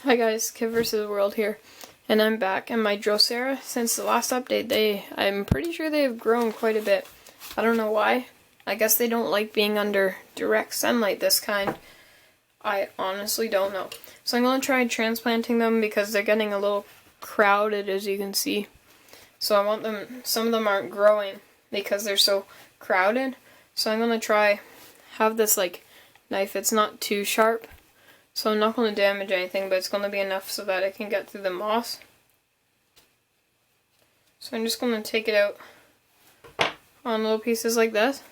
Hi guys, kidvsworld here, and I'm back. And my Drosera, since the last update, I'm pretty sure they have grown quite a bit. I don't know why. I guess they don't like being under direct sunlight this kind. I honestly don't know. So I'm going to try transplanting them because they're getting a little crowded, as you can see. So I want them, some of them aren't growing because they're so crowded. So I'm going to try, have this like knife, it's not too sharp. So I'm not going to damage anything, but it's going to be enough so that I can get through the moss. So I'm just going to take it out on little pieces like this.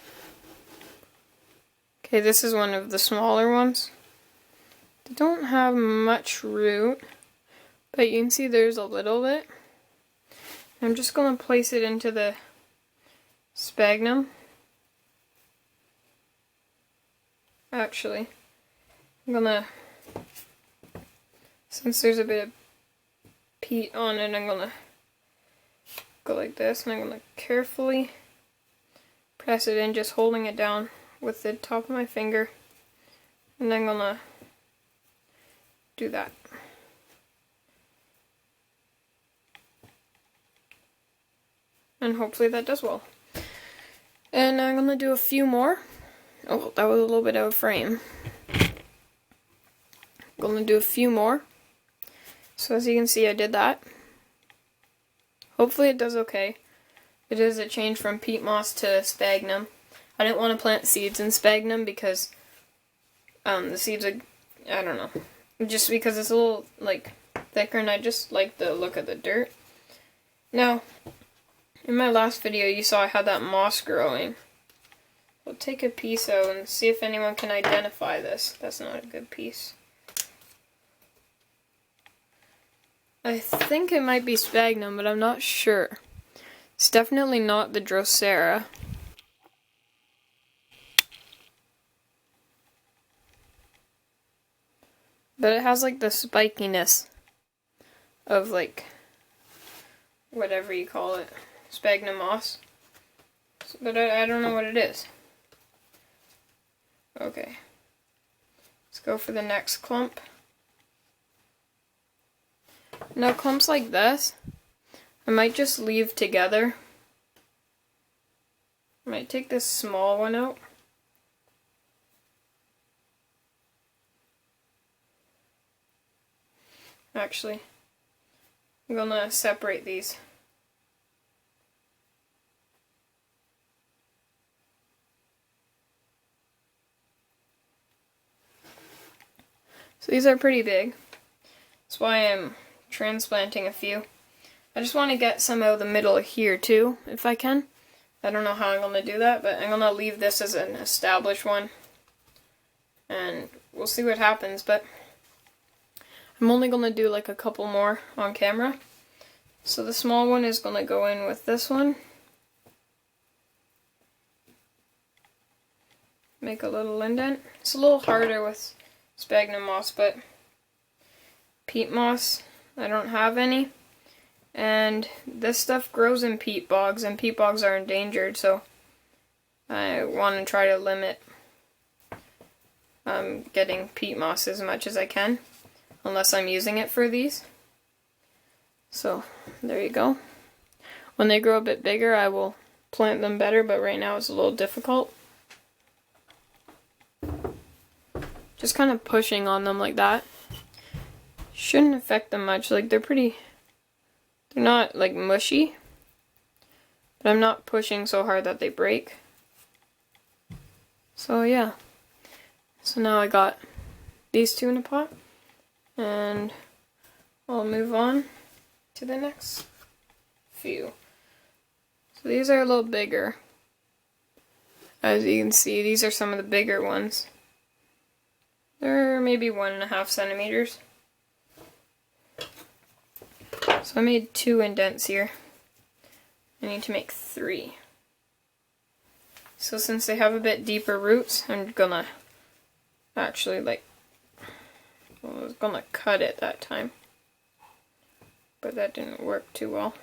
Okay, this is one of the smaller ones. They don't have much root, but you can see there's a little bit. I'm just going to place it into the sphagnum. Actually, I'm going to, since there's a bit of peat on it, I'm going to go like this, and I'm going to carefully press it in, just holding it down with the top of my finger, and I'm going to do that. And hopefully that does well. And I'm going to do a few more. Oh, that was a little bit out of frame. I'm going to do a few more. So as you can see, I did that. Hopefully it does okay. It is a change from peat moss to sphagnum. I didn't want to plant seeds in sphagnum because the seeds are, I don't know, just because it's a little like thicker, and I just like the look of the dirt. Now, in my last video you saw I had that moss growing. We'll take a piece out and see if anyone can identify this. That's not a good piece. I think it might be sphagnum, but I'm not sure. It's definitely not the Drosera. But it has like the spikiness of like whatever you call it, sphagnum moss. But I don't know what it is. Okay. Let's go for the next clump. Now clumps like this, I might just leave together. I might take this small one out. Actually, I'm gonna separate these. So these are pretty big. That's why I'm transplanting a few. I just want to get some out of the middle here too, if I can. I don't know how I'm going to do that, but I'm going to leave this as an established one. And we'll see what happens, but I'm only going to do like a couple more on camera. So the small one is going to go in with this one. Make a little indent. It's a little harder with sphagnum moss, but peat moss, I don't have any. And this stuff grows in peat bogs, and peat bogs are endangered, so I want to try to limit getting peat moss as much as I can, unless I'm using it for these. So there you go. When they grow a bit bigger, I will plant them better, but right now it's a little difficult. Just kind of pushing on them like that. Shouldn't affect them much. Like they're not like mushy, but I'm not pushing so hard that they break. So yeah. So now I got these two in a pot, and I'll move on to the next few. So these are a little bigger. As you can see, these are some of the bigger ones. They're maybe 1.5 centimeters. So I made 2 indents here. I need to make 3. So since they have a bit deeper roots, I'm gonna actually I was gonna cut it that time, but that didn't work too well.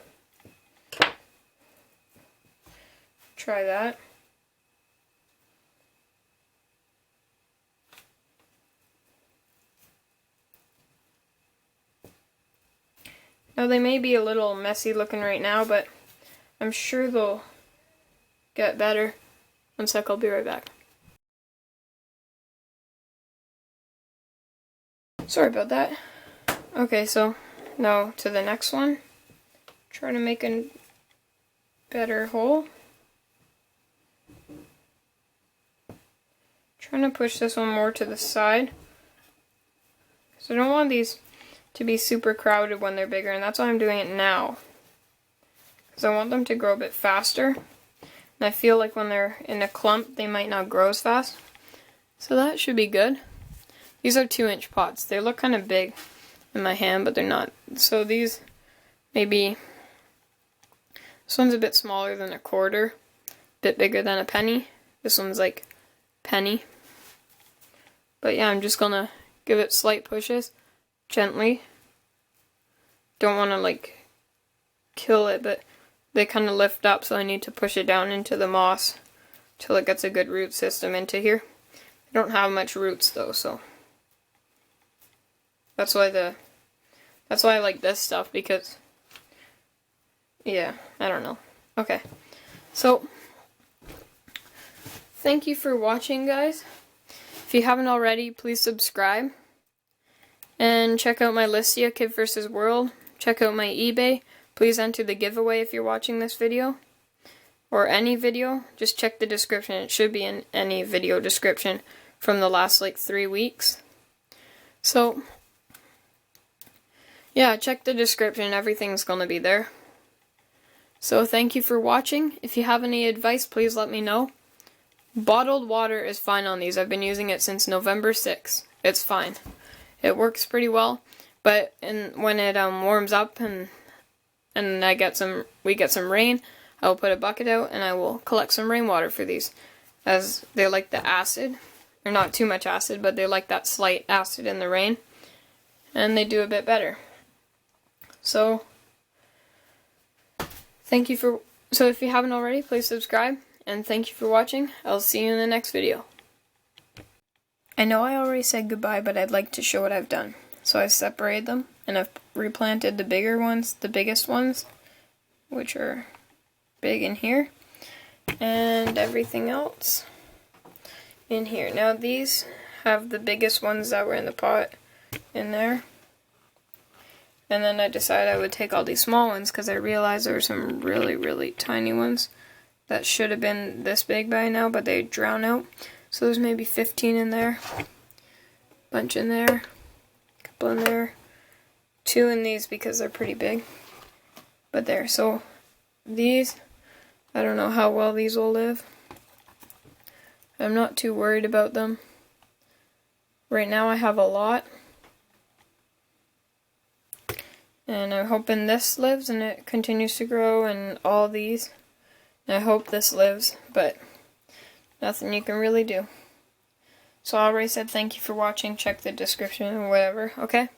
Try that. Now they may be a little messy looking right now, but I'm sure they'll get better. One sec, I'll be right back. Sorry about that. Okay, so now to the next one. Try to make a better hole. Trying to push this one more to the side. So I don't want these to be super crowded when they're bigger, and that's why I'm doing it now. Because I want them to grow a bit faster. And I feel like when they're in a clump, they might not grow as fast. So that should be good. These are 2-inch pots. They look kind of big in my hand, but they're not. So these, maybe, this one's a bit smaller than a quarter, a bit bigger than a penny. This one's like penny. But yeah, I'm just gonna give it slight pushes, gently. Don't want to like kill it, but they kind of lift up, so I need to push it down into the moss till it gets a good root system into here. I don't have much roots though, so that's why I like this stuff, because yeah, I don't know. Okay, so thank you for watching, guys. If you haven't already, please subscribe and check out my Listia, kidvsworld. Check out my eBay. Please enter the giveaway if you're watching this video or any video. Just check the description. It should be in any video description from the last like 3 weeks. So yeah, check the description. Everything's gonna be there. So thank you for watching. If you have any advice, please let me know. Bottled water is fine on these. I've been using it since November 6th. It's fine. It works pretty well. But when it warms up and we get some rain, I will put a bucket out and I will collect some rainwater for these, as they like the acid, or not too much acid, but they like that slight acid in the rain, and they do a bit better. So if you haven't already, please subscribe, and thank you for watching. I'll see you in the next video. I know I already said goodbye, but I'd like to show what I've done. So I've separated them, and I've replanted the bigger ones, the biggest ones, which are big in here, and everything else in here. Now these have the biggest ones that were in the pot in there. And then I decided I would take all these small ones because I realized there were some really, really tiny ones that should have been this big by now, but they drown out. So there's maybe 15 in there, bunch in there, couple in there, 2 in these because they're pretty big. But there, so these, I don't know how well these will live. I'm not too worried about them. Right now I have a lot. And I'm hoping this lives and it continues to grow, and all these. And I hope this lives, but nothing you can really do. So I already said thank you for watching. Check the description or whatever, okay?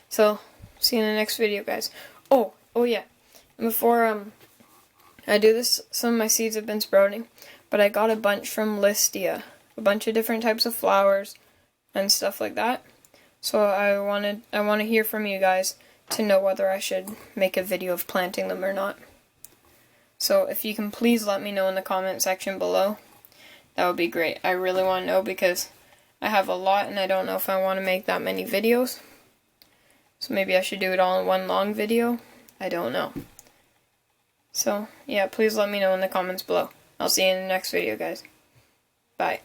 So, see you in the next video, guys. Oh yeah. Before I do this, some of my seeds have been sprouting, but I got a bunch from Listia. A bunch of different types of flowers and stuff like that. So I want to hear from you guys to know whether I should make a video of planting them or not. So if you can please let me know in the comment section below, that would be great. I really want to know because I have a lot and I don't know if I want to make that many videos. So maybe I should do it all in one long video. I don't know. So yeah, please let me know in the comments below. I'll see you in the next video, guys. Bye.